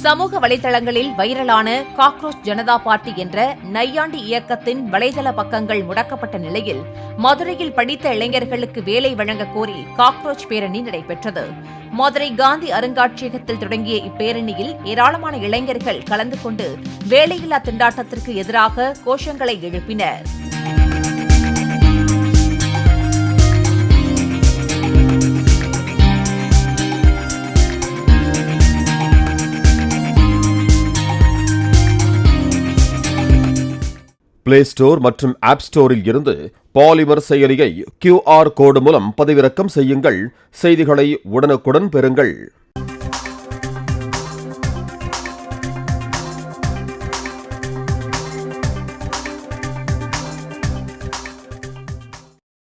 சமூக வலைதளங்களில் வைரலான cockroach Janata party என்ற நையாண்டி இயக்கத்தின் வலைதள பக்கங்கள் முடக்கப்பட்ட நிலையில் மதுரையில் படித்த இளைஞர்களுக்கு வேலை வழங்கக் கோரி காக்ரோச் பேரணி நடைபெற்றது. மதுரை காந்தி அருங்காட்சியகத்தில் தொடங்கிய இப்பேரணியில் ஏராளமான இளைஞர்கள் கலந்து கொண்டு வேலையில்லா திண்டாட்டத்திற்கு எதிராக கோஷங்களை எழுப்பினர். பிளே ஸ்டோர் மற்றும் ஆப் ஸ்டோரில் இருந்து பாலிமர் செயலியை QR கோடு மூலம் பதிவிறக்கம் செய்யுங்கள். செய்திகளை உடனுக்குடன் பெறுங்கள்.